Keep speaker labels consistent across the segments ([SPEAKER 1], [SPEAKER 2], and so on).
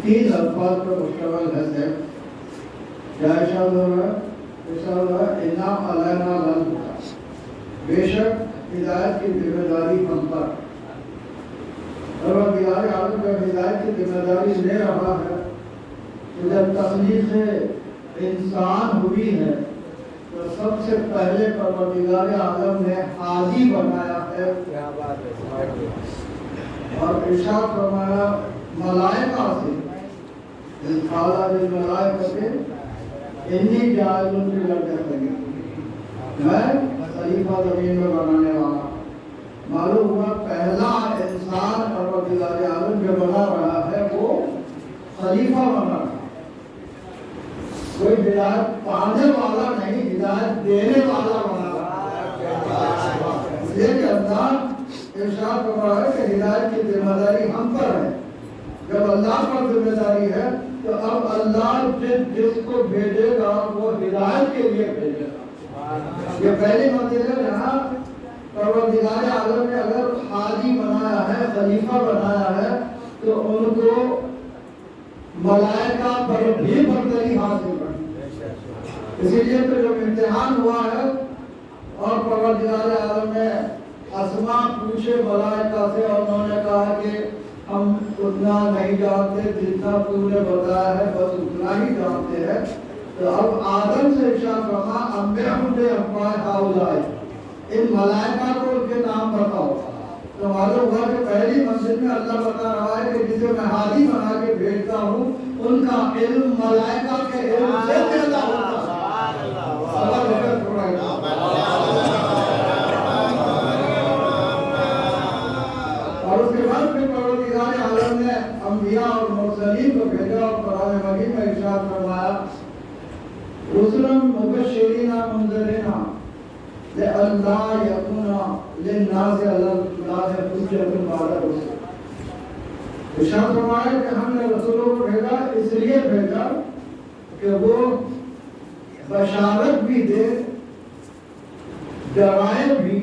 [SPEAKER 1] तीन अल्फाज पर मुश्तमिल है। बेशक हिदायत की जिम्मेदारी हम पर, परवरदिगार आलम जब हिदायत की जिम्मेदारी ले रहा है तो जब तख्लीक़ इंसान हुई है तो सबसे पहले परवरदिगार आलम ने हादी बनाया है। और इरशाद फरमाया मलाइका से, मैं खलीफा ज़मीन में बनाने वाला। मालूम हुआ पहला इंसान परवरदिगार आलम जो बना रहा है वो खलीफा बना रहा है। कोई हिदायत पाने वाला नहीं, हिदायत देने वाला बना रहा है। इसलिए कि अल्लाह इरशाद कर रहा है कि हिदायत की जिम्मेदारी हम पर है। जब अल्लाह पर जिम्मेदारी है तो अब अल्लाह जिसको भेजेगा वो हिदायत के लिए भेजेगा। ये पहली मंजिल है जहाँ परवरदिगार आलम ने अगर हादी बनाया है, खलीफा बनाया है तो उनको मलाइका पर भी बरतरी हासिल करनी। इसीलिए तो जब इम्तिहान हुआ है और परवरदिगार आलम ने अस्मा पूछे मलाइका से और उन्होंने कहा कि हम उतना नहीं जानते जितना तूने बताया है, बस उतना ही जानते हैं। तो अब आदम से इरशाद फरमा इन मलाइका को उनके नाम बताओ। तो मालूम हुआ कि पहली मंजिल में अल्लाह बता रहा है कि जिसे मैं हादी बना के भेजता हूँ उनका इल्म मलाइका के इल्म से ज्यादा होता है। और उसके बाद फिर परवरदिगार आलम ने अंबिया और मुरसलीन को भेजा और कुरान मजीद में इरशाद फरमाया रुसुलन मुबश्शिरीन मुनज़िरीन लिअल्ला यकूना लिन्नास अल्लाह हुज्जतुन बअद रुsul। इरशाद फरमाया कि हमने रसूलों को भेजा, इसलिए भेजा कि वो बशारत भी दे, डराए भी,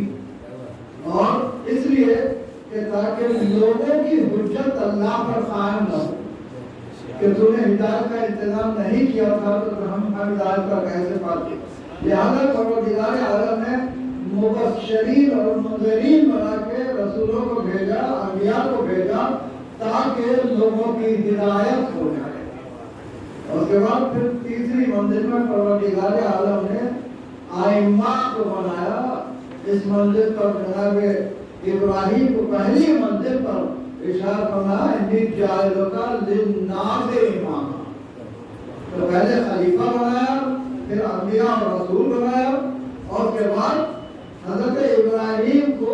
[SPEAKER 1] और इसलिए कि ताकि लोगों की हुज्जत अल्लाह पर कायम न हो कि तूने हिदायत का इंतजाम नहीं किया था तो हम हिदायत का कैसे पाते। लिहाजा परवरदिगार आलम ने मुबश्शिरीन और मुनज़िरीन बना के रसूलों को भेजा, अंबिया को भेजा ताकि लोगों की हिदायत हो जाए। उसके बाद फिर तीसरी मंजिल में परवरदिगार आलम ने आइम्मा को बनाया। इस मंजिल पर जनाब इब्राहिम को पहली मंजिल पर इरशाद फरमाया इन्नी जाइलुका लिन्नास इमामा। तो पहले खलीफा बनाया, फिर अंबिया और रसूल बनाया, और उसके बाद हजरत इब्राहिम को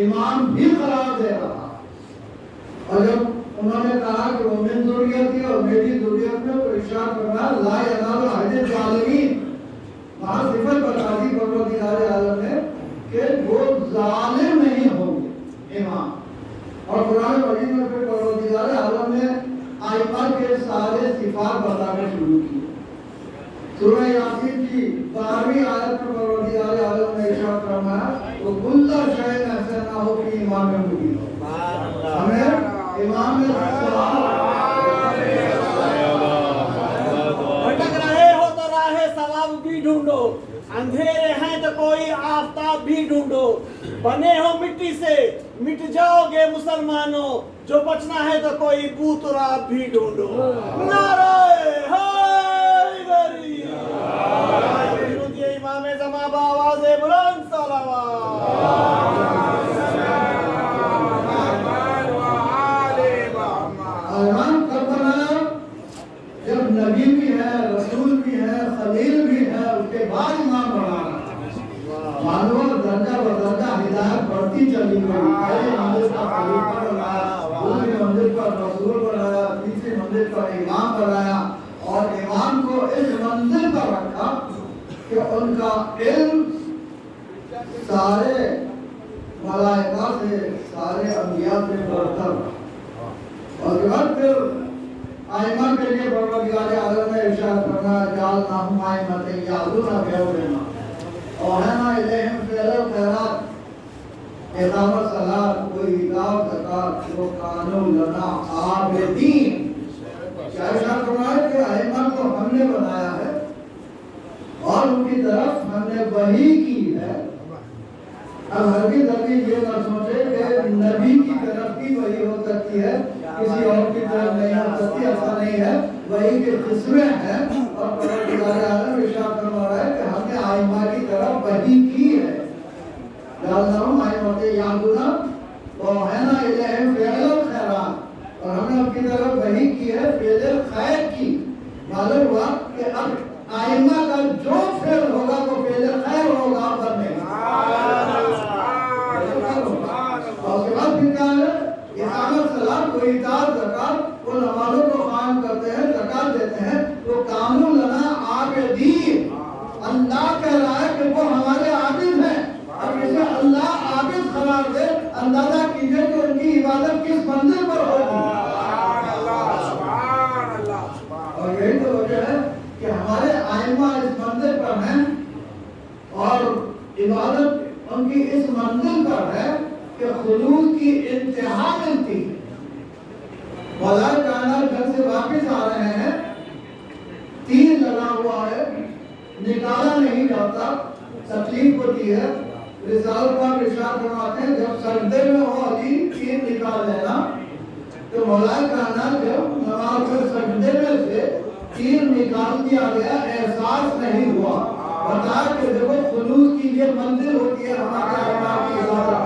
[SPEAKER 1] इमाम भी करार दे रहा। और जब उन्होंने कहा कि वो मेरी ज़ुर्रियत थी और मेरी ज़ुर्रियत में, तो इरशाद फरमाया ला यनालु अहदिल ज़ालिमीन। वहाँ सिफत बता दी परवरदिगार आलम ने कि वो जालिम नहीं होंगे इमाम। और कुरान मजीद में फिर परवरदिगार आलम ने आइम्मा के सारे सिफात बताने शुरू किए। सूरह यासीन की 12वीं आयत में परवरदिगार आलम ने इरशाद फरमाया वो कुल्ला शैइन अहसनहु फी इमामिन मुबीन। हमें इमाम में
[SPEAKER 2] भटक रहे हो तो राहे सवाब भी ढूंढो, अंधेरे हैं तो कोई आफताब भी ढूंढो, बने हो मिट्टी से मिट जाओगे मुसलमानों, जो बचना है तो कोई बूतराब भी ढूंढो। नारे हैदरी इमाम ज़माबाद।
[SPEAKER 1] उसके बाद इमाम बना रहा है। मालूम दर्जा बदर्जा हिदायत बढ़ती चली गई। पहले मंदिर का खलीफा बनाया, दूसरे मंदिर पर रसूल बनाया, तीसरे मंदिर पर इमाम बनाया और इमाम को इस मंदिर पर रखा कि उनका इल्म सारे मलाइका से, सारे अंबिया से बढ़कर। और बाद फिर आइमा के लिए परवरदिगार आलम ने इरशाद फरमाया जालनाहुम आइमतन यहदूना बिअमरिना और हना इलैहिम फिअल खैरात इकामत सलात व इताअ ज़कात व कानू लना आबिदीन। क्या इरशाद फरमाया कि आइमा को हमने बनाया है और उनकी तरफ हमने वही की है। अब हरगिज़ ये ना सोचे कि नबी की तरफ की वही हो सकती है, किसी और की तरफ नहीं हो सकती, ऐसा नहीं है। वही के किस्में हैं और परवरदिगार आलम इरशाद फरमा रहा है कि हमने आइमा की तरफ वही की है। जालनाहुम आइमतन यहदूना व औहैना इलैहिम फिअल खैरात और हमने उनकी तरफ वही की है फिअल खैर की। मालूम हुआ कि अब आइमा का जो फेल होगा वो फिअल खैर होगा बनने। और उसके बाद फिर क्या है? इकामत सलात व इताअ ज़कात, वो नमाज़ों को कायम करते हैं, ज़कात देते हैं, वो कानू लना आबिदीन। अल्लाह कह रहा है कि वो हमारे आबिद हैं। अब इसे अल्लाह आबिद करार दे, अंदाजा कीजिए कि उनकी इबादत किस मंजिल पर होगी। और यही तो वजह है कि हमारे आइमा इस मंजिल पर हैं और इबादत उनकी इस मंजिल पर है कि खुलूस की इंतहा मिलती है। मौला कायनात घर से वापिस आ रहे हैं, तीर लगा हुआ है, निकाला नहीं जाता, तकलीफ होती है। रिसालत पाक इरशाद फरमाते हैं जब सजदे में हो अली तीर निकाल लेना। तो मौला कायनात जब नमाज में सजदे में से तीर निकाल दिया गया, एहसास नहीं हुआ। बता कि देखो खुलूस की ये मंजिल होती है हमारे अल्लाह की इबादत।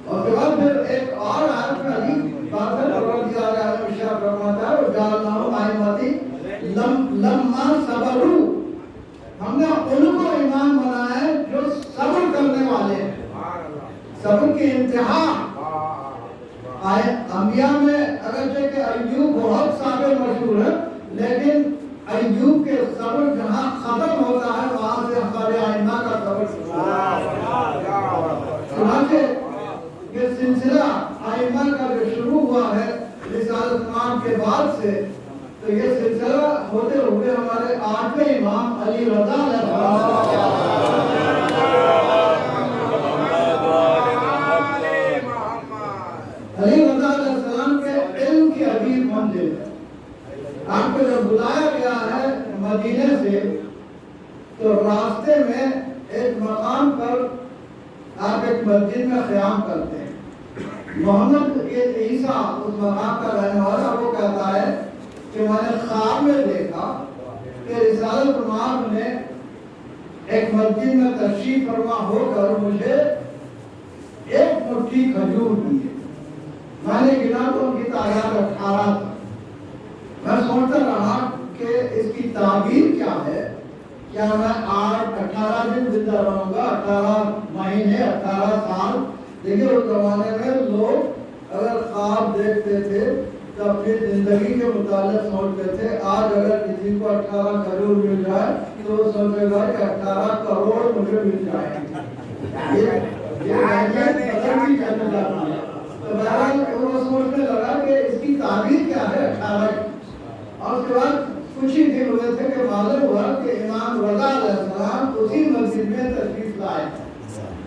[SPEAKER 1] और के बाद फिर एक और आयत में अली बात है परवरदिगार आलम इरशाद फरमाता है जालनाहुम आइमतन लम्मा सबरू, हमने उनको इमाम बनाया है जो सब्र करने वाले हैं। सब्र की इंतहा आए अंबिया में अगरचे कि अय्यूब बहुत साबिर मशहूर है, लेकिन अय्यूब के सब्र जहाँ खत्म होता है वहाँ से हमारे आइमा का सब्र शुरू होता है। ये सिलसिला आइमा का जो शुरू हुआ है रिसालत इमाम के बाद से, तो ये सिलसिला होते हुए हमारे 8वें इमाम अली रज़ा अलैहिस्सलाम के इल्म की अजीब मंजिल है। आपको जब बुलाया गया है मदीने से, तो रास्ते में एक मकाम पर आप एक मस्जिद में क़याम करते हैं। मोहम्मद ईसा उस मकाम का रहने वाला, वो कहता है कि मैंने ख्वाब में देखा कि रिसालत इमाम ने एक मस्जिद में तशरीफ फरमा होकर मुझे एक मुट्ठी खजूर दी है। मैंने गिना तो उनकी तादाद 18 था। मैं सोचता रहा कि इसकी ताबीर क्या है, क्या मैं 18 दिन जिंदा रहूंगा, 18 महीने, 18 साल। देखिए उस जमाने में लोग अगर ख्वाब देखते थे तो अपनी जिंदगी के मुताबिक सोचते थे। आज अगर किसी को 18 करोड़ मिल जाए तो वो सोचेगा कि 18 करोड़ मुझे मिल जाएंगे। ये बदलती चलने जाती है। तो बहरहाल वो सोचने लगा कि इसकी ताबीर क्या है 18। और उसके बाद कुछ ही दिन हुए थे कि मालूम हुआ कि इमाम रज़ा अलैहिस्सलाम उसी मस्जिद में तशरीफ लाए।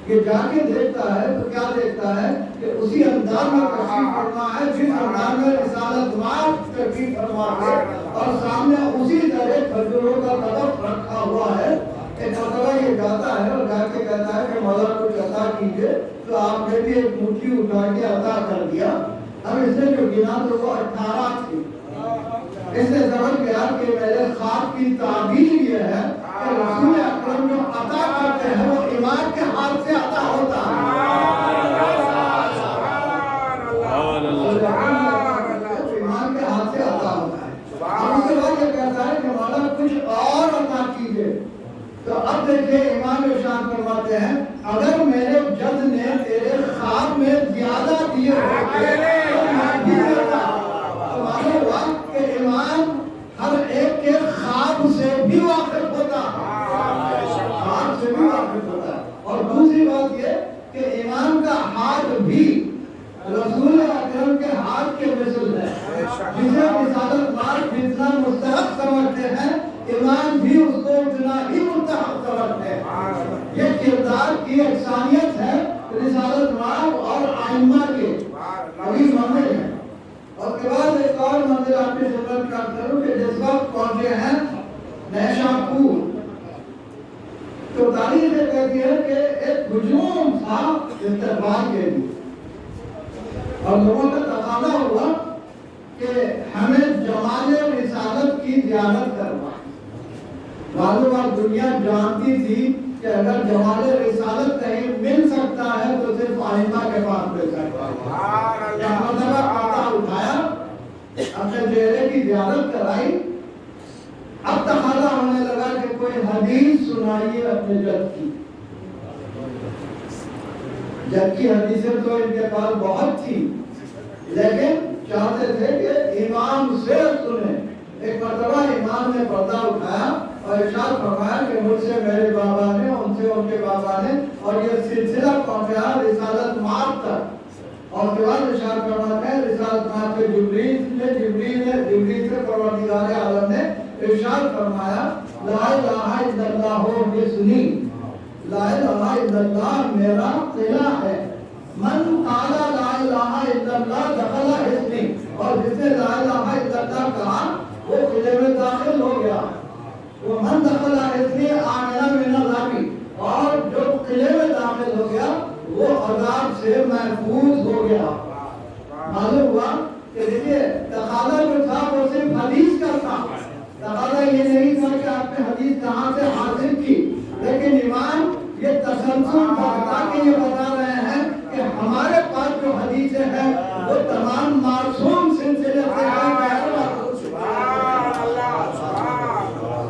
[SPEAKER 1] ये जाके देखता है तो क्या देखता है कि उसी अंदाज में तशरीफ फरमा है जिस अंदाज में रिसालत इमाम तशरीफ फरमा है, और सामने उसी तरह खजूरों का तलब रखा हुआ है। एक मरतबा ये जाता है और जाके कहता है कि मौला कुछ अता कीजिए, तो आपने भी एक मुट्ठी उठा के अता कर दिया। अब इसने जो गिना तो वो 18 थी। इसने समझ गया कि मेरे ख्वाब की ताबीर ये है कि रसूल अकरम जो अता करते हैं वो इमाम के हाथ से अता होता है। इमाम के हाथ से अता होता है। अब उसके बाद ये कहता है कि मौला कुछ دیکھیں امام ارشاد فرماتے ہیں اگر میرے جد نے تیرے خواب میں زیادہ دیے ہوتے تو میں بھی دیتا۔ تو معلوم ہوا کہ امام ہر ایک کے خواب سے بھی واقف ہوتا، خواب سے بھی واقف ہوتا۔ اور دوسری بات یہ کہ امام کا ہاتھ بھی رسول اکرم کے ہاتھ کے مثل ہے، جسے رسالت مار جتنا مستحق سمجھتے ہیں امام بھی اس کو اتنا ہی مستحق سمجھتے ہیں۔ یہ کردار کی یکسانیت ہے رسالت مار اور ائمہ کے، ابھی منزل ہے۔ اور کے بعد ایک اور منزل آپ کی خدمت کرتا ہوں کہ جس وقت پہنچے ہیں نیشاپور، تو تاریخ یہ کہتی ہے کہ ایک ہجوم تھا استقبال کے لیے، اور لوگوں کا تقاضا ہوا کہ ہمیں جمال رسالت کی زیارت کروائیں۔ معلوم ہے دنیا جانتی تھی کہ اگر جمال رسالت کہیں مل سکتا ہے تو صرف ائمہ کے پاس مل سکتا ہے۔ جب مرتبہ پردہ اٹھایا، اپنے چہرے کی زیارت کرائی، اب تقاضا ہونے لگا کہ کوئی حدیث سنائیے اپنے جد کی۔ جد کی حدیثیں تو ان کے پاس بہت تھی، لیکن چاہتے تھے کہ امام سے سنیں۔ ایک مرتبہ امام نے پردہ اٹھایا اور ارشاد فرمایا کہ مجھ سے میرے بابا نے، ان سے ان کے بابا نے، اور یہ سلسلہ پہنچا رسالت مار تک۔ اور کے بعد ارشاد فرماتے ہیں رسالت مار سے جبریل سے پروردگار عالم نے ارشاد فرمایا لا الہ الا اللہ حسنی، لا الہ الا اللہ میرا قلعہ ہے، من قال لا الہ الا اللہ دخل حسنی، اور جس نے لا الہ الا اللہ کہا وہ قلعے میں داخل ہو گیا۔ وہ من دخل حسنی آمن من العذاب، اور جو قلعے میں داخل ہو گیا وہ عذاب سے محفوظ ہو گیا۔ معلوم ہوا کہ دیکھیے تقاضا جو تھا وہ صرف حدیث کا تھا، تقاضا یہ نہیں تھا کہ آپ نے حدیث کہاں سے حاصل کی، لیکن امام یہ تسلسل بتا کے یہ بتا رہے ہیں کہ ہمارے پاس جو حدیثیں ہیں وہ تمام معصوم سلسلے سے ہیں۔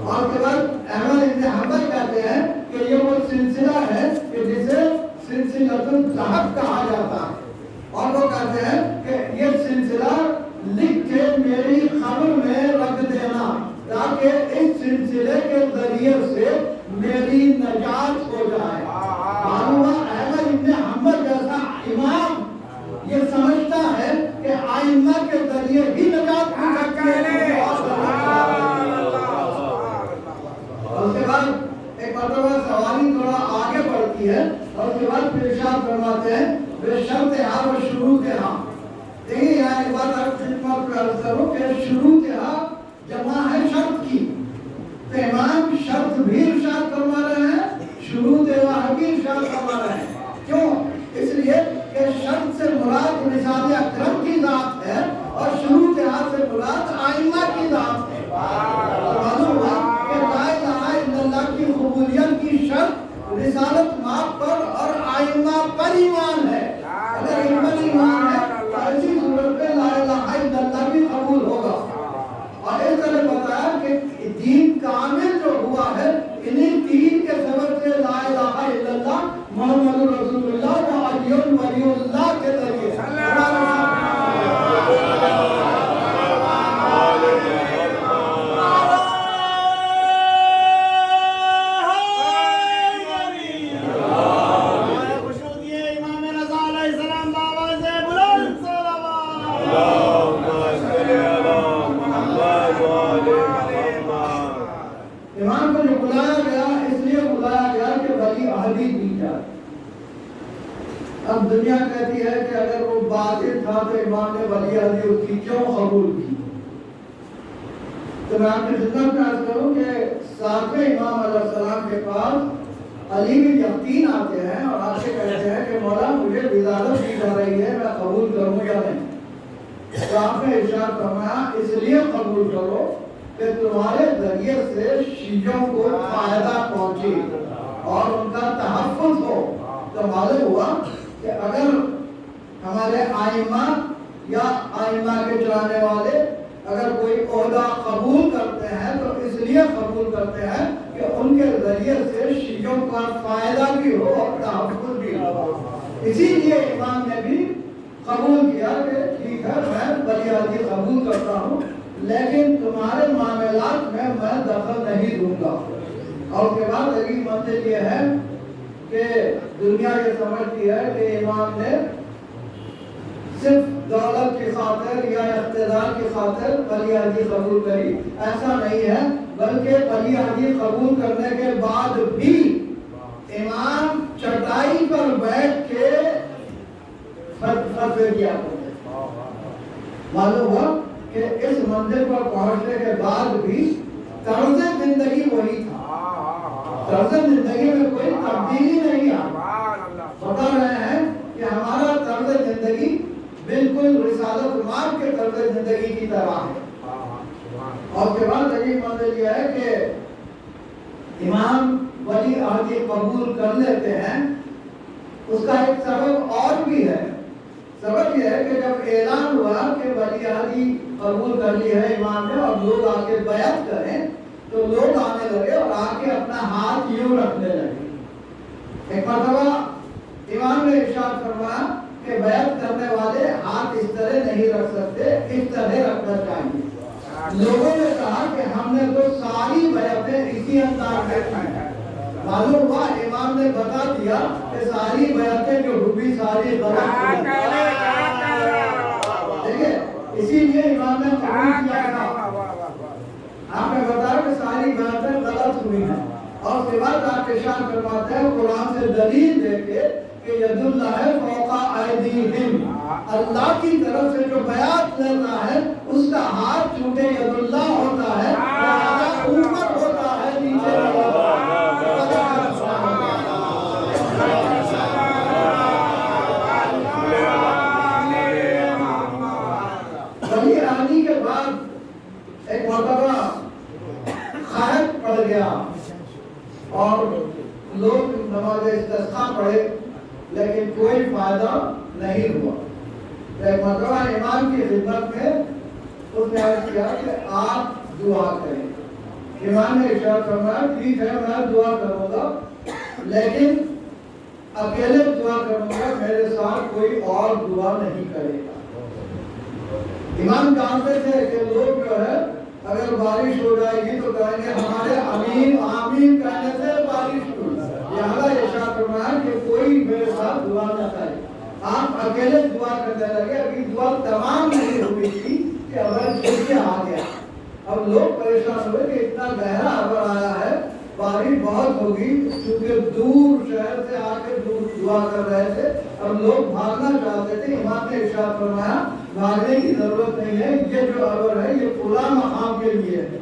[SPEAKER 1] اور کے بعد احمد ابن حنبل کہتے ہیں کہ یہ وہ سلسلہ ہے کہ جسے سلسلۃ الذہب کہا جاتا ہے، اور وہ کہتے ہیں کہ یہ سلسلہ لکھ کے میری قبر میں رکھ دینا تاکہ اس سلسلے کے ذریعے سے میری نجات ہو جائے۔ معلوم ہے احمد ابن حنبل جیسا امام یہ سمجھتا ہے کہ ائمہ کے ذریعے ہی نجات ہو سکتی ہے۔ اس کے بعد ایک مرتبہ سواری تھوڑا آگے بڑھتی ہے اور اس کے بعد پھر ارشاد فرماتے ہیں بے شرط ہاں و شروط ہاں۔ دیکھیے یہاں ایک بات آپ خدمت میں عرض کروں کہ شروط ہاں جمع ہے شرط کی، تو امام شرط بھی ارشاد فرما رہے ہیں، شروط واہ بھی ارشاد فرما رہے ہیں۔ کیوں؟ اس لیے کہ شرط سے مراد رسالہ اکرم کی ذات ہے اور شروط ہاں سے مراد ائمہ کی ذات ہے۔ معلوم ہوا کہ لا الہ الا اللہ کی قبولیت کی شرط رسالت ماب پر اور ائمہ پر ایمان ہے۔ اگر ان پر ایمان ہے تو ایسی صورت میں لا الہ الا اللہ بھی قبول ہوگا۔ اور اس طرح بتایا کہ دین کامل جو ہوا ہے انہیں تین کے سبب سے لا الہ الا اللہ محمد رسول اللہ و علی ولی اللہ کے ذریعے امام کو جو بلایا گیا اس لیے بلایا گیا کہ ولی عہدی دی جائے۔ اب دنیا کہتی ہے کہ اگر وہ باطل تھا تو امام نے ولی عہدی اس کی کیوں قبول کی؟ تو میں آپ کی خدمت میں عرض کروں کہ ساتویں امام علیہ السلام کے پاس علی بن یقین آتے ہیں اور آ کے کہتے ہیں کہ مولا مجھے اجازت دی جا رہی ہے میں قبول کروں یا نہیں؟ تو آپ نے ارشاد فرمایا اس لیے قبول کرو کہ تمہارے ذریعے سے شیعوں کو فائدہ پہنچے اور ان کا تحفظ ہو۔ تو معلوم ہوا کہ اگر ہمارے ائمہ یا ائمہ کے چلانے والے اگر کوئی عہدہ قبول کرتے ہیں تو اس لیے قبول کرتے ہیں کہ ان کے ذریعے سے بعد فائدہ بھی ہو اور تحفظ بھی ہو. اسی لیے امام نے بھی قبول کیا کہ ٹھیک ہے میں ولی عہدی قبول کرتا ہوں لیکن تمہارے معاملات میں دخل نہیں دوں گا. اور اس کے بعد اگلی منزل یہ ہے کہ دنیا یہ سمجھتی ہے کہ امام نے صرف دولت کی خاطر یا اقتدار کی خاطر ولی عہدی قبول کری. ایسا نہیں ہے بلکہ ولی عہدی قبول کرنے کے بعد بھی امام چٹائی پر بیٹھ کے فتوے دیا کرتے. معلوم ہوا کہ اس منزل پر پہنچنے کے بعد بھی طرز زندگی وہی تھا. طرز زندگی میں کوئی تبدیلی نہیں آئی. بتا رہے ہیں کہ ہمارا طرز زندگی بالکل رسالت مآب کے طرز زندگی کی طرح ہے. اور اس کے بعد اگلی منزل یہ ہے کہ امام ولی عہدی قبول کر لیتے ہیں. اس کا ایک سبب اور بھی ہے. سبب یہ ہے کہ جب اعلان ہوا کہ ولی عہدی قبول کر لی ہے امام نے اور لوگ آ کے بیعت کریں تو لوگ آنے لگے اور آ کے اپنا ہاتھ یوں رکھنے لگے. ایک مرتبہ امام نے ارشاد فرمایا کہ بیعت کرنے والے ہاتھ اس طرح نہیں رکھ سکتے, اس طرح رکھنا چاہیے. لوگوں نے کہا کہ ہم نے تو ساری بیعتیں اسی انداز میں کی. معلوم ہوا امام نے بتا دیا کہ ساری بیعتیں جو ہوئی ساری غلط ہوئی. دیکھیں اسی لیے امام نے قبول کیا تھا. آپ نے بتایا کہ ساری بیعتیں غلط ہوئی ہیں اور اس کے بعد آپ ارشاد فرماتے ہیں قرآن سے دلیل دے کے کہ ید اللہ فوق ایدیہم, اللہ کی طرف سے جو بیعت لیتا ہے اس کا ہاتھ چونکہ ید اللہ ہوتا ہے لہذا اوپر ہوتا ہے نیچے نہیں ہوتا. ولی عہدی کے بعد ایک مرتبہ خیر پڑ گیا اور لوگ نماز استسقاء پڑھے لیکن کوئی فائدہ نہیں ہوا. ایک مرتبہ امام کی خدمت میں اس نے عرض کیا کہ آپ دعا کریں. امام نے ارشاد فرمایا ٹھیک ہے میں دعا کروں گا لیکن اکیلے دعا کروں گا, میرے ساتھ کوئی اور دعا نہیں کرے گا. امام جانتے تھے کہ لوگ جو ہے اگر بارش ہو جائے گی تو کہیں گے ہمارے امین آمین کہنے سے بارش ہوئی. لہذا ارشاد فرمایا کہ کوئی میرے ساتھ دعا نہ کرے. آپ اکیلے دعا کرنے لگے. ابھی دعا تمام نہیں ہوئی تھی کہ ابر چھوٹے آ گیا. اب لوگ پریشان ہوئے کہ اتنا گہرا ابر آیا ہے, بارش بہت ہوگی, کیونکہ دور شہر سے آ کے دور دعا کر رہے تھے. اب لوگ بھاگنا چاہتے تھے. امام نے ارشاد فرمایا بھاگنے کی ضرورت نہیں ہے, یہ جو ابر ہے یہ فلاں مقام کے لیے ہے.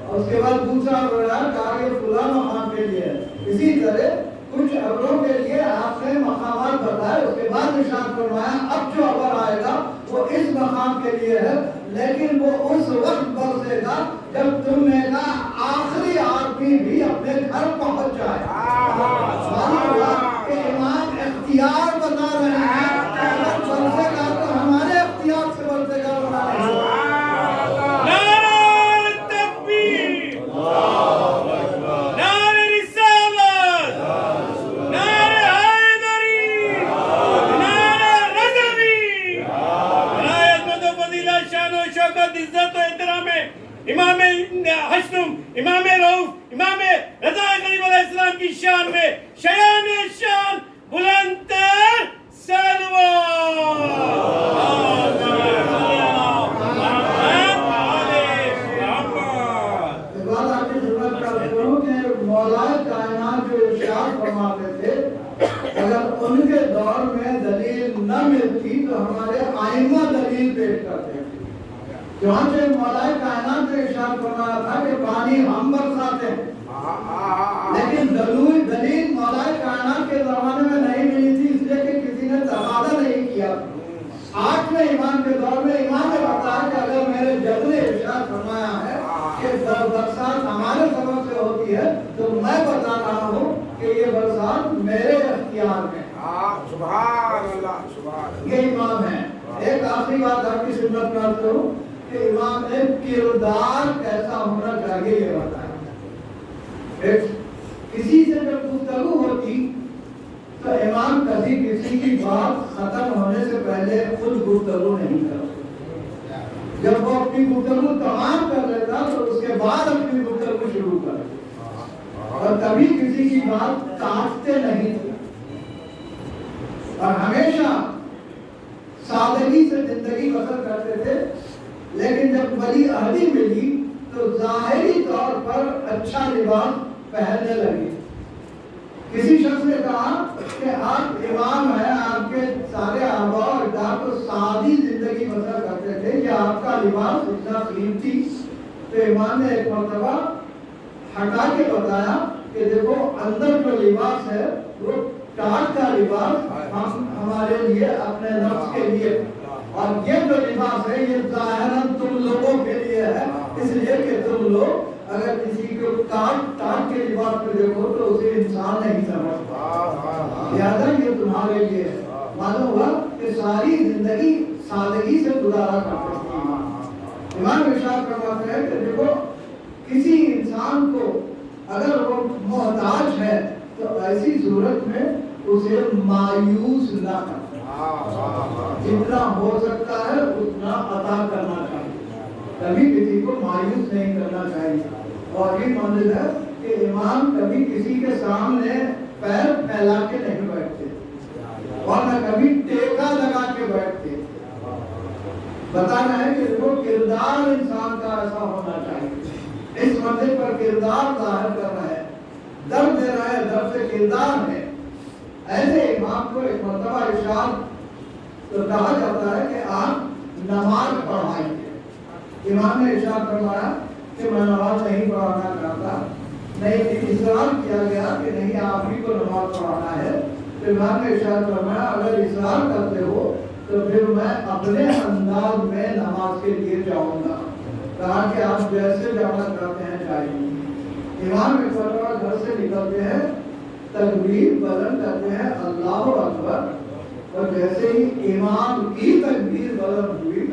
[SPEAKER 1] اور اس کے بعد دوسرا ابر کہا یہ فلاں مقام کے لیے ہے. اسی طرح کچھ ابروں کے لیے آپ نے مقامات بتائے. اس کے بعد ارشاد فرمایا اب جو ابر آئے گا وہ اس مقام کے لیے ہے لیکن وہ اس وقت برسے گا جب تم نے کہا آخری آدمی بھی اپنے گھر پہنچ جائے. کہ امام اختیار بتا رہے ہیں اگر برسے گا تو ہمارے اختیار سے برسے گا.
[SPEAKER 3] امام حسنم, امام رؤوف, امام رضا غریب علیہ السلام کی شان میں شیان شان بلند سلوات.
[SPEAKER 1] بات آپ کی خدمت کرتا ہوں کہ مولا کائنات جو ارشاد فرماتے تھے اگر ان کے دور میں دلیل نہ ملتی تو ہمارے آئمہ دلیل پیش کرتے ہیں. چنانچہ مولا کائنات نے ارشاد فرمایا تھا کہ پانی ہم برساتے ہیں لیکن دلیل مولا کائنات کے زمانے میں نہیں ملی تھی اس لیے کہ کسی نے تقاضا نہیں کیا. 8ویں امام کے دور میں امام نے بتایا کہ اگر میرے جد نے ارشاد فرمایا ہے کہ برسات ہمارے سبب سے ہوتی ہے تو میں بتا رہا ہوں کہ یہ برسات میرے اختیار میں.
[SPEAKER 3] سبحان اللہ, سبحان.
[SPEAKER 1] یہ امام ہے. ایک آخری بات آپ کی خدمت میں عرض کروں کہ امام نے کردار کیسا ہونا چاہیے یہ بتایا. किसी से जब गुफ्तगू होती तो इमाम कभी किसी की बात खत्म होने से पहले खुद गुफ्तगू नहीं करते। जब वो अपनी गुफ्तगू तमाम कर लेता तो उसके बाद अपनी गुफ्तगू शुरू करते और कभी किसी की बात काटते नहीं थे और हमेशा सादगी से जिंदगी बसर करते थे। लेकिन जब वली अहदी मिली तो जाहिरी तौर पर अच्छा लिबास पहनने लगे। किसी शख्स ने कहा कि आप इमाम हैं, आपके सारे आबा और अजदाद तो सादी जिंदगी बसर करते थे, या आपका लिबास इतना कीमती? तो इमाम ने एक मर्तबा हटा के बताया कि देखो अंदर जो लिबास है वो टाट का लिबास हमारे लिए, अपने नफ्स के लिए, और ये जो लिबास है ये ज़ाहिरन तुम लोगों के लिए है, इसलिए कि तुम लोग अगर किसी को टाट के लिबास में देखो तो उसे इंसान नहीं समझता, लिहाजा ये तुम्हारे लिए है। मालूम हुआ कि सारी जिंदगी सादगी से गुजारा करते थे। इमाम इरशाद फरमाते हैं कि देखो किसी इंसान को अगर वो मोहताज है तो ऐसी सूरत में उसे मायूस ना कर, जितना हो सकता है उतना अता करना चाहिए, कभी किसी को मायूस नहीं करना चाहिए। और ये मंजिल है कि इमाम कभी किसी के सामने पैर फैला के नहीं बैठते और न कभी टेका लगा के बैठते। बताना है कि वो किरदार इंसान का ऐसा होना चाहिए। इस मंजिल पर किरदार जाहिर कर रहा है, दर्द दे रहा है, दर्द से किरदार है। ऐसे इमाम को एक मर्तबा इरशाद तो कहा जाता है कि आप नमाज पढ़ाइए। इमाम ने इरशाद फरमाया कि मैं नमाज नहीं पढ़ाना चाहता, नहीं इसरार किया गया कि नहीं आप ही को नमाज पढ़ाना है। तो इमाम ने इरशाद फरमाया अगर इसरार करते हो तो फिर मैं अपने अंदाज में नमाज के लिए जाऊंगा। कहा कि आप जैसे जाना चाहते हैं जाइए। इमाम एक मर्तबा घर से निकलते हैं, तकबीर बुलंद करते हैं अल्लाहु अकबर, और जैसे ही इमाम की तकबीर बुलंद हुई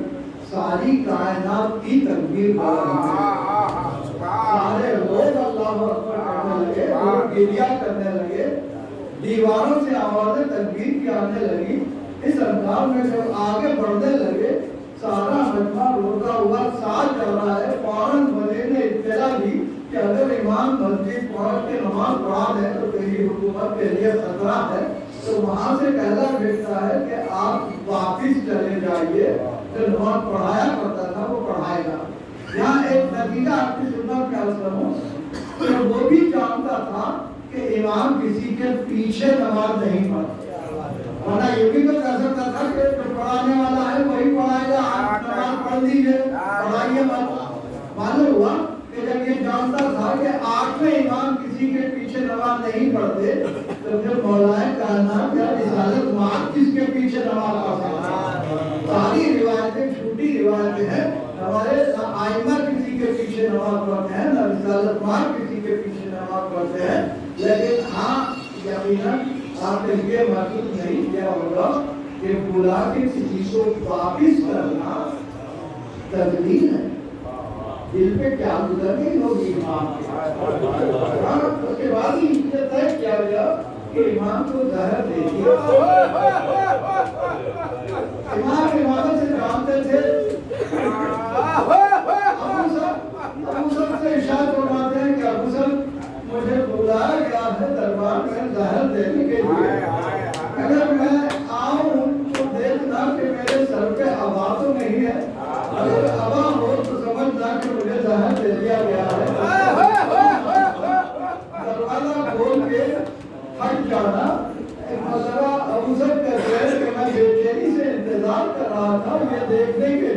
[SPEAKER 1] सारी कायनात की तकबीर बुलंद हुई। सारे लोग अल्लाहु अकबर कहने लगे, लोग गिरिया करने लगे, दीवारों से आवाजें तकबीर की आने लगी। इस अंदाज में जब आगे बढ़ने लगे सारा मजमा रोता हुआ साथ जा रहा है। फौरन वली ने इत्तला दी कि अगर इमाम मस्जिद पहुंच के नमाज पढ़ा दे तो तेरी हुकूमत के लिए खतरा है। तो वहां से कहला भेजता है कि आप वापिस चले जाइए, जो नमाज पढ़ाया करता था वो पढ़ाएगा। यहाँ एक नतीजा आपकी सुनना क्या सुनो, तो वो भी जानता था कि इमाम किसी के पीछे नमाज नहीं पढ़ता, वरना ये भी तो कह सकता था कि जो पढ़ाने वाला है वही पढ़ाएगा, आप नमाज पढ़ लीजिए, पढ़ाइए मत। मालूम हुआ कि जब ये जानता था कि आठवें इमाम किसी के पीछे नमाज नहीं पढ़ते तो फिर मौलाए कायनात या रिसालत मात किसके पीछे नमाज पढ़ता। सारी रिवायतें झूठी रिवायतें हैं, हमारे आइमा किसी के पीछे नमाज पढ़ते हैं, न रिसालत मात किसी के पीछे नमाज पढ़ते हैं। लेकिन हाँ यकीनन आपने ये महसूस नहीं किया होगा कि बुला के किसी को वापिस करना तकदीर है, दिल पे क्या गुजरनी होगी इमाम के। उसके बाद ही इसने तय किया गया कि इमाम को जहर दे दिया। इमाम इमामत से जानते थे, अबू सर से इरशाद फरमाते हैं कि अबू सर मुझे बुलाया गया है दरबार में जहर देने के लिए, अगर मैं आऊं तो देखना कि मेरे सर पे हवा तो नहीं है, अगर हवा हो तो समझना कि मुझे जहर दे दिया गया है। दरवाजा खोल के हट जाना। एक मसला अबू सर कहते हैं कि मैं बेचैनी से इंतजार कर रहा था ये देखने के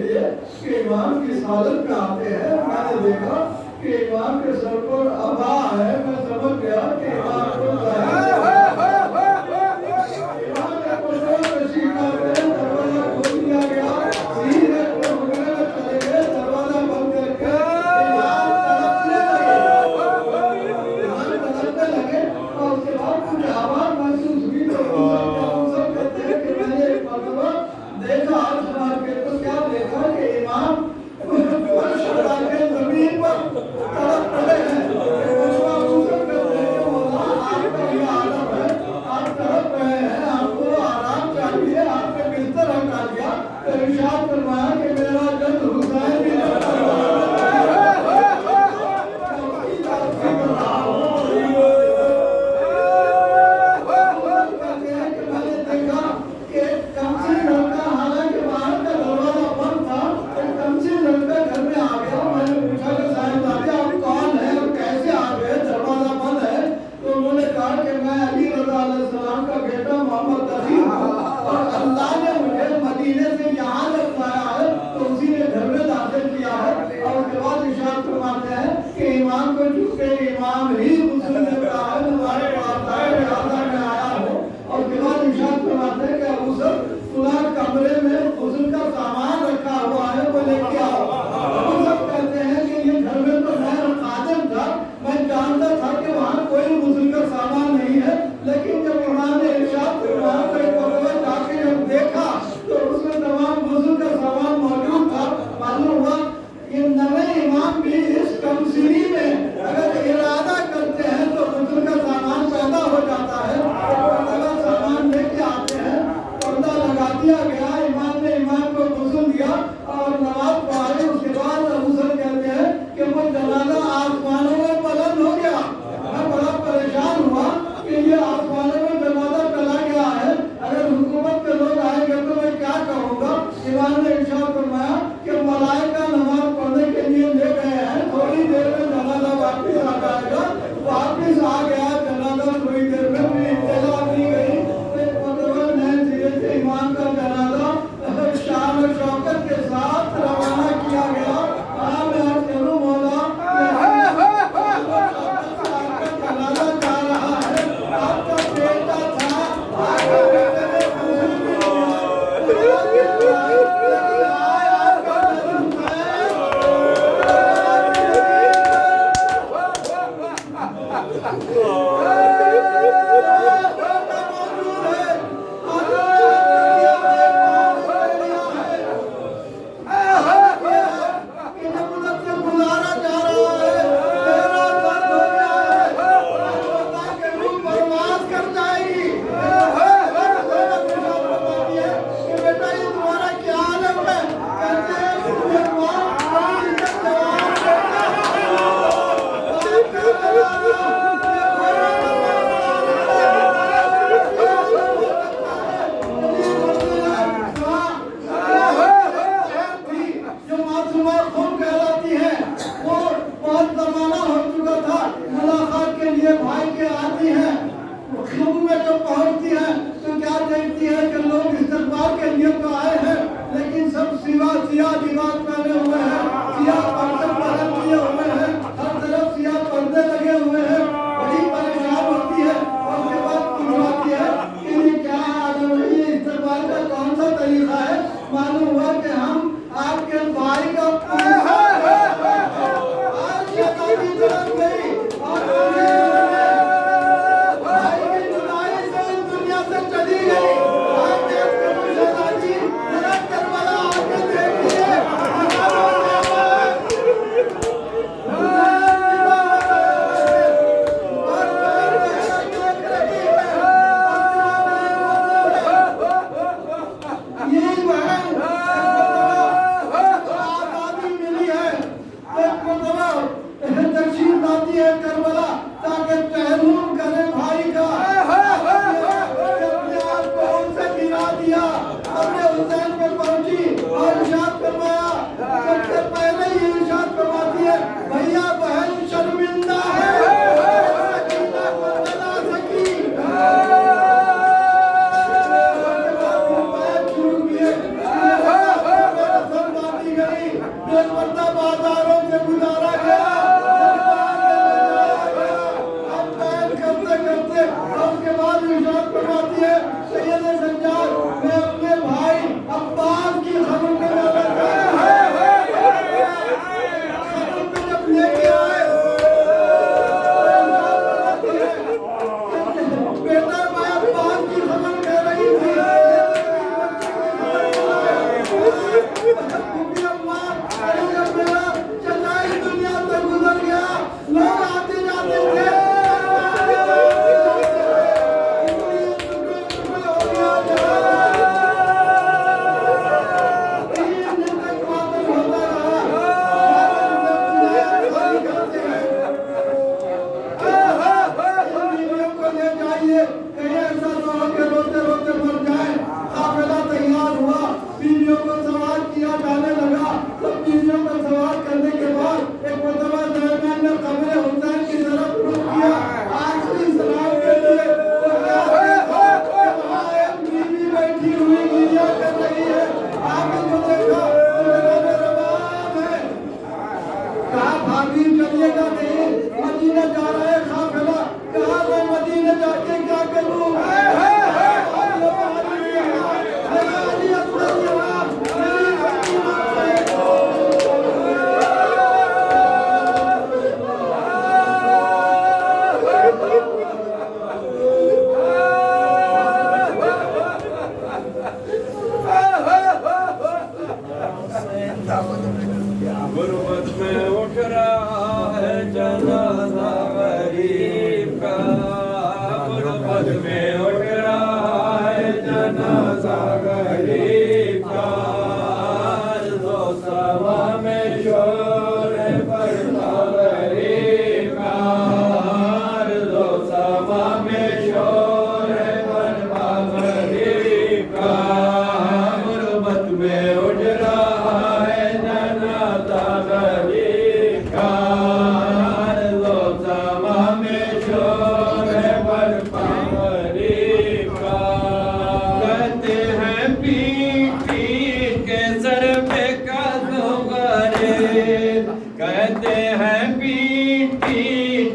[SPEAKER 1] जानता था कि वहाँ कोई गुस्ल का सामान नहीं है, लेकिन जब उन्होंने इरशाद वहाँ पे एक जाके जब देखा तो उसमें तमाम गुस्ल का सामान मौजूद था। मालूम हुआ ये नवे इमाम भी इस कमसिनी में अगर इरादा करते हैं तो गुस्ल का सामान पैदा हो जाता है, पर्दा का सामान लेके आते हैं, पर्दा लगा दिया गया, इमाम ने इमाम को गुस्ल दिया और नमाज पढ़ाई। उसके बाद गुस्ल कहते हैं कि वो जनाजा आसमानों में बुलंद हो गया। मैं बड़ा परेशान हुआ कि ये आसमानों में जनाजा चला गया है, अगर हुकूमत के लोग आएंगे तो मैं क्या कहूँगा। इमाम ने इरशाद फरमाया कि मलाइका नमाज पढ़ने के लिए ले गए हैं, थोड़ी देर में जनाजा वापस आ जाएगा। वापस आ गया जनाजा, थोड़ी देर में भी इंतजार नहीं गई, इमाम का जनाजा शान और शौकत के साथ रवाना किया गया। मैं आज करूँ मौला जनाजा जा रहा है, आपका बेटा था, आपका बेटे ने गुस्ल भी लिया, लेकिन आए आपका जन्म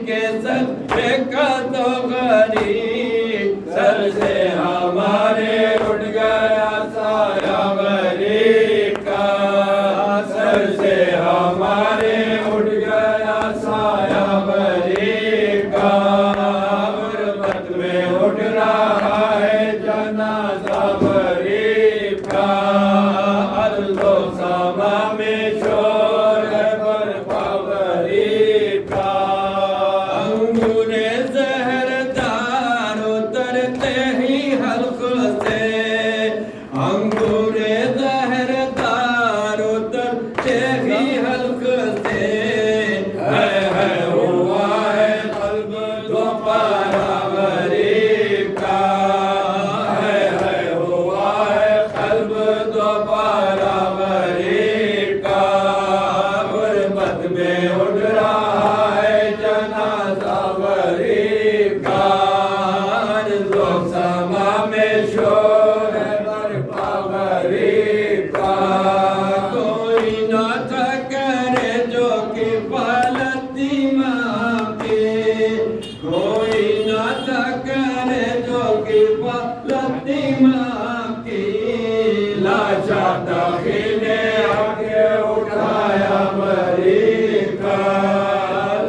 [SPEAKER 4] के सर पे का तो गरीब, सर से हमारे उठ गया साया गरीब का, सर से हमारे उठ गया साया गरीब का। गुरबत में उठ रहा है जनाजा गरीब का, अर्ज़ो समा में शोर है बरपा गरीब का। अंगूरे ज़हरदार उतरते ही हल्क से, अंगूरे ज़हरदार उतरते ही हल्क से, है हुआ है क़ल्ब दोबारा गरीब का, है हुआ है क़ल्ब दोबारा गरीब का। गुरबत में उठ रहा है जनाजा गरीब का, अर्ज़ो समा में शोर है बरपा गरीब का। कोई न था करे जो कि पालती माँ के, कोई न था करे जो कि पालती माँ की, लाशा दाखिले आके उठाया गरीब का,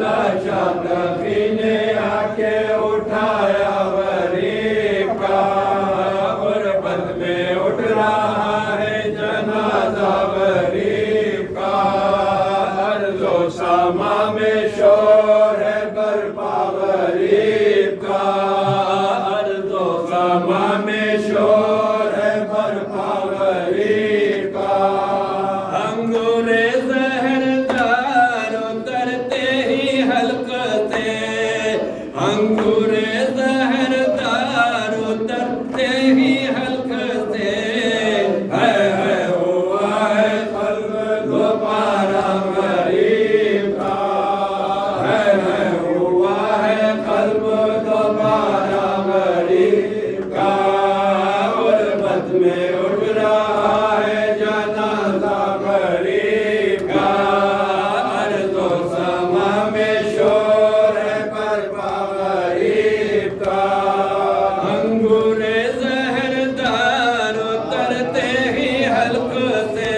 [SPEAKER 4] लाशा दाखिले आके उठाया गरीब का। गुरबत में उठ रहा है जनाजा गरीब का, अर्ज़ो समा में शोर है बरपा गरीब का, अर्ज़ो समा में शोर है बरपा गरीब का। अंगूरे ज़हरदार उतरते ही हल्क से, अंगूरे ज़हरदार उतरते ही हल्क से, है हुआ है क़ल्ब दोबारा गरीब का, है हुआ है क़ल्ब दोबारा गरीब का। गुरबत में उठ रहा है जनाजा गरीब का, अर्ज़ो समा में शोर है बरपा गरीब का। अंगूरे ज़हरदार उतरते ही हल्क से,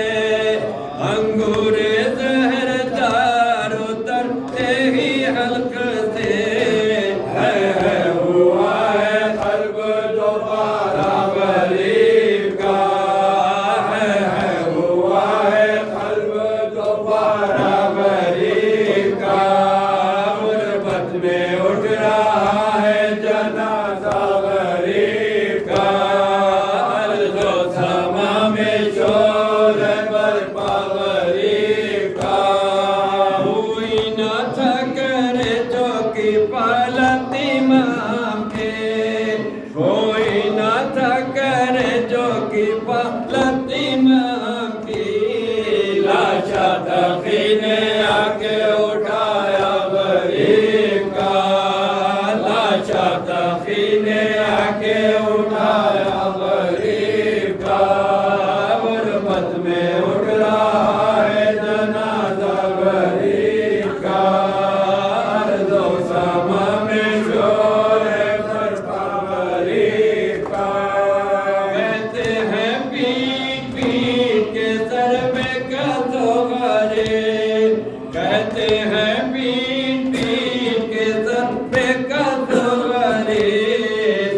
[SPEAKER 4] अंगूरे ज़हरदार उतरते ही हल्क से, है हुआ है क़ल्ब दोबारा गरीब का, है हुआ है क़ल्ब दोबारा गरीब का। गुरबत में उठ रहा है जनाजा गरीब का, अर्ज़ो समा में शोर है बरपा गरीब का। हुई न था करे जो कि पालती माँ के, कोई न था करे जो कि पालती माँ की, लाशा दाखिले आके उठाया गरीब का, लाशा दाखिले आके उठाया गरीब का। गुरबत में उठ रहा है जनाजा गरीब का, अर्ज़ो समा में शोर है बरपा गरीब का। कहते हैं पीट पीट के सर पे का तो गरीब, कहते हैं पीट पीट के सर पे का तो गरीब,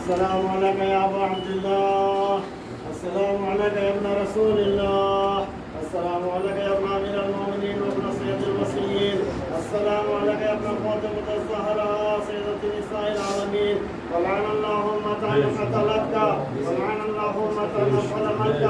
[SPEAKER 2] السلام عليك يا أبا عبد الله. السلام عليك يا ابن رسول الله. السلام عليك يا ابن أمير المؤمنين وابن سيد المسيحيين. السلام عليك يا ابن فاطمة الزهراء سيدة نساء العالمين. ولعن اللهم من قتلك، ولعن اللهم من ظلمك،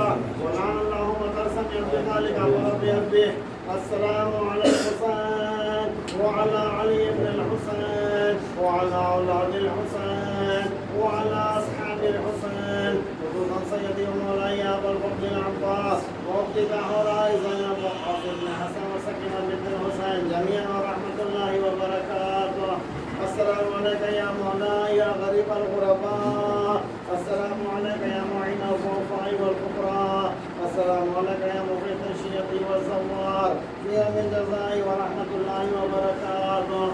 [SPEAKER 2] ولعن اللهم من سمع بذلك ورضي به. السلام على الحسين وعلى علي بن الحسين وعلى أولاد الحسين وعلى أصحاب الحسن الحسين خصوصا سيدي ومولاي ابا الفضل العباس واختي زهراء زينب وقاسم بن حسن وسكينه بنت الحسين جميعا ورحمه الله وبركاته. السلام عليك يا مولاي يا غريب الغرباء. السلام عليك يا معين الضعفاء والفقراء. السلام عليك يا مغيث الشيخ والزوار في يوم الجزاء ورحمه الله وبركاته.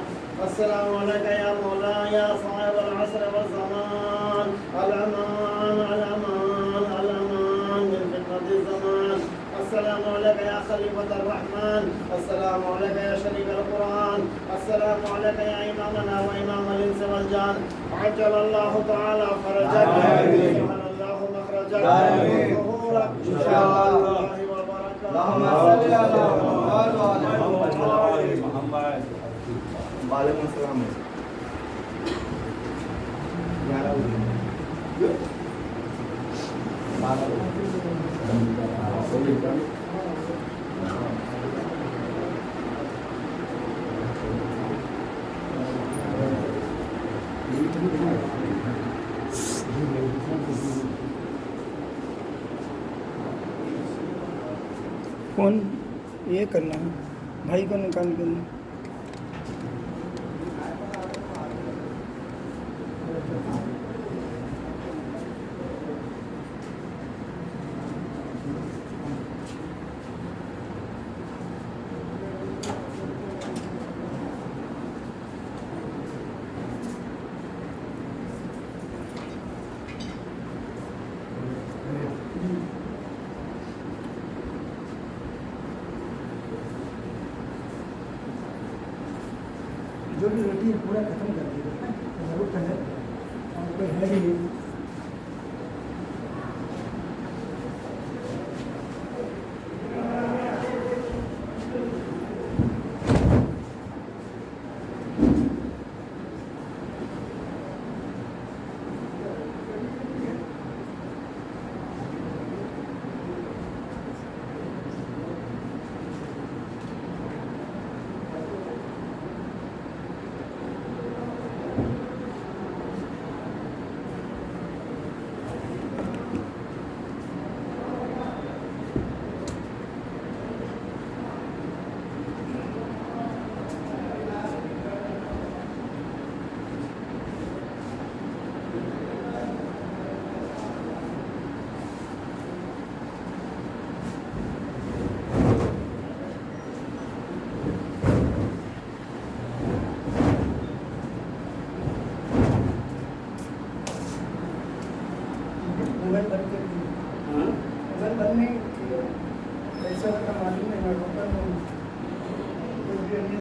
[SPEAKER 2] السلام عليك يا مولاي يا صاحب العصر والزمان. الامان الامان الامان من فتنه الزمان. السلام عليك يا خليفة الرحمن. السلام عليك يا شريك القرآن. السلام عليك يا إمامنا وإمام الإنس والجان. عجل الله تعالى فرجك وسهل الله مخرجك وظهورك إن شاء الله وبركاته.
[SPEAKER 1] اللهم صل على محمد وعلى آل محمد. وعليكم السلام.
[SPEAKER 5] कौन ये करना है भाई को निकाल के जो भी रोटी है पूरा खत्म कर दीजिए जरूरत है और कोई है भी नहीं मोबाइल बंद कर मोबाइल बंद नहीं पैसा का